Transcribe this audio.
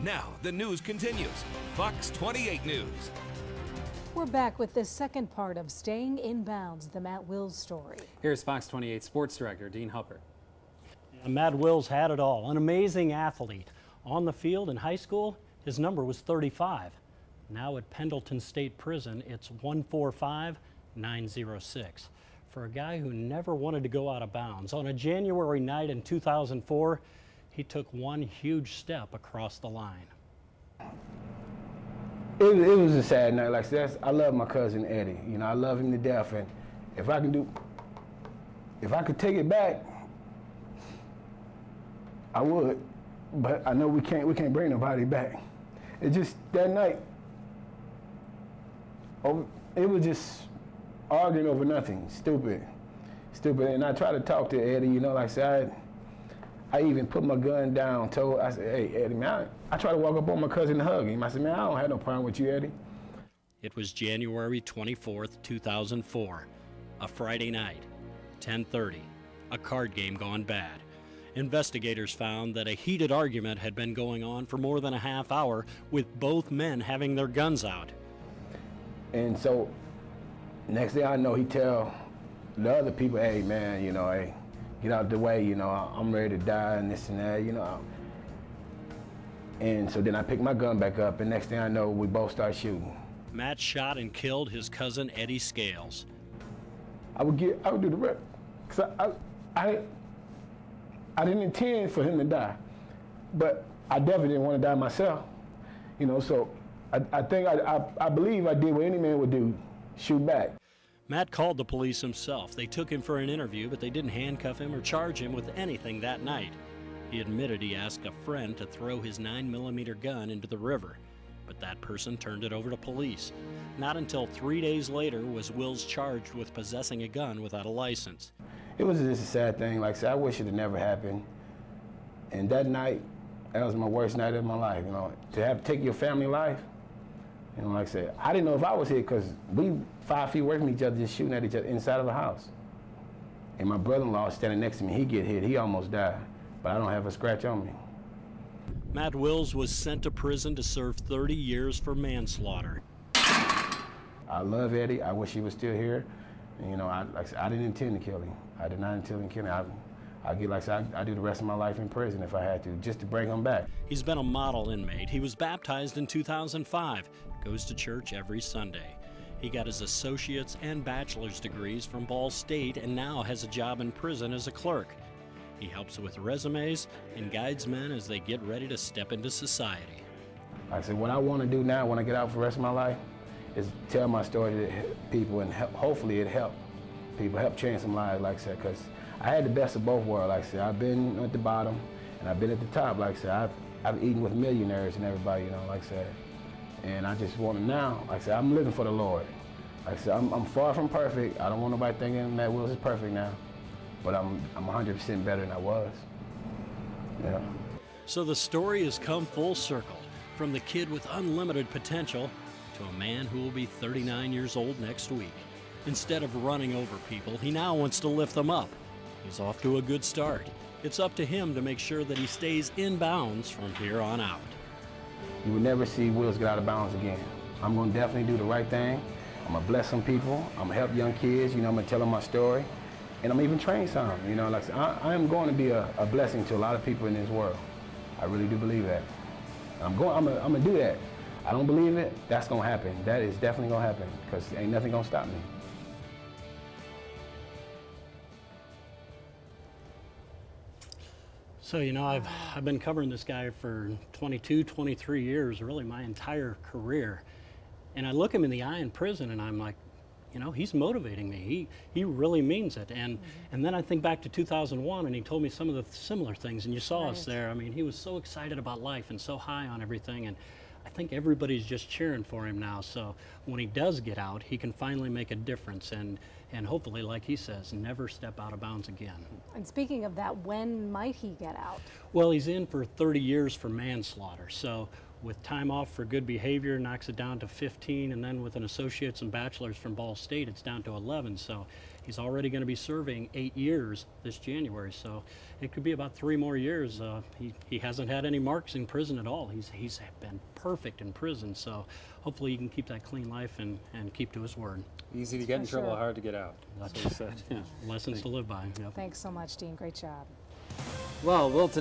Now, the news continues. Fox 28 News. We're back with the second part of Staying in Bounds, the Matt Wills story. Here's Fox 28 Sports Director Dean Huppert. Matt Wills had it all. An amazing athlete. On the field in high school, his number was 35. Now at Pendleton State Prison, it's 145906. For a guy who never wanted to go out of bounds, on a January night in 2004, he took one huge step across the line. It was a sad night. Like I love my cousin Eddie. You know, I love him to death, and if I could take it back, I would. But I know we can't bring nobody back. It just that night. It was just arguing over nothing, stupid. And I tried to talk to Eddie. You know, like I said, I even put my gun down. I said, "Hey, Eddie, man." I tried to walk up on my cousin and hug him. I said, "Man, I don't have no problem with you, Eddie." It was January 24th, 2004, a Friday night, 10:30, a card game gone bad. Investigators found that a heated argument had been going on for more than a half hour, with both men having their guns out. And so, next thing I know, he tell the other people, "Hey, man, you know, hey, get out the way, you know, I'm ready to die," and this and that, you know. And so then I picked my gun back up, and next thing I know, we both start shooting. Matt shot and killed his cousin Eddie Scales. I would do the rest, because I didn't intend for him to die, but I definitely didn't want to die myself, you know. So I think I believe I did what any man would do, shoot back. Matt called the police himself. They took him for an interview, but they didn't handcuff him or charge him with anything that night. He admitted he asked a friend to throw his 9mm gun into the river, but that person turned it over to police. Not until 3 days later was Wills charged with possessing a gun without a license. It was just a sad thing. Like I said, I wish it had never happened. And that night, that was my worst night of my life, you know. To have to take your family life, you know, like I said, I didn't know if I was hit because we 5 feet away from each other, just shooting at each other inside of a house. And my brother-in-law was standing next to me. He get hit. He almost died, but I don't have a scratch on me. Matt Wills was sent to prison to serve 30 years for manslaughter. I love Eddie. I wish he was still here. And, you know, like I said, I didn't intend to kill him. I did not intend to kill him. I do the rest of my life in prison if I had to, just to bring him back. He's been a model inmate. He was baptized in 2005, goes to church every Sunday. He got his associate's and bachelor's degrees from Ball State and now has a job in prison as a clerk. He helps with resumes and guides men as they get ready to step into society. Like I said, what I want to do now when I get out for the rest of my life is tell my story to people, and hopefully it help people, help change some lives, like I said, because I had the best of both worlds. Like I said, I've been at the bottom and I've been at the top. Like I said, I've eaten with millionaires and everybody, you know, like I said. And I just want to now, like I said, I'm living for the Lord. Like I said, I'm far from perfect. I don't want nobody thinking Matt Wills is perfect now, but I'm 100% better than I was. Yeah. So the story has come full circle, from the kid with unlimited potential to a man who will be 39 years old next week. Instead of running over people, he now wants to lift them up. He's off to a good start. It's up to him to make sure that he stays in bounds from here on out. You will never see Wills get out of bounds again. I'm going to definitely do the right thing. I'm going to bless some people. I'm going to help young kids. You know, I'm going to tell them my story. And I'm even train some. You know, like I said, I am going to be a blessing to a lot of people in this world. I really do believe that. I'm going to do that. I don't believe it. That's going to happen. That is definitely going to happen, because ain't nothing going to stop me. So, you know, I've been covering this guy for 22, 23 years, really my entire career. And I look him in the eye in prison and I'm like, you know, he's motivating me. He really means it. And then I think back to 2001 and he told me some of the similar things, and you saw us there. I mean, he was so excited about life and so high on everything, and I think everybody's just cheering for him now. So when he does get out, he can finally make a difference and hopefully, like he says, never step out of bounds again. And speaking of that, when might he get out? Well, he's in for 30 years for manslaughter. So with time off for good behavior, knocks it down to 15, and then with an associate's and bachelor's from Ball State, it's down to 11. So He's already going to be serving 8 years this January, so it could be about 3 more years. He hasn't had any marks in prison at all. He's been perfect in prison, so hopefully he can keep that clean life and keep to his word. Easy to get in trouble, sure. hard to get out. That's what he said. Yeah. Lessons to live by. Yep. Thanks so much, Dean. Great job. Well, today.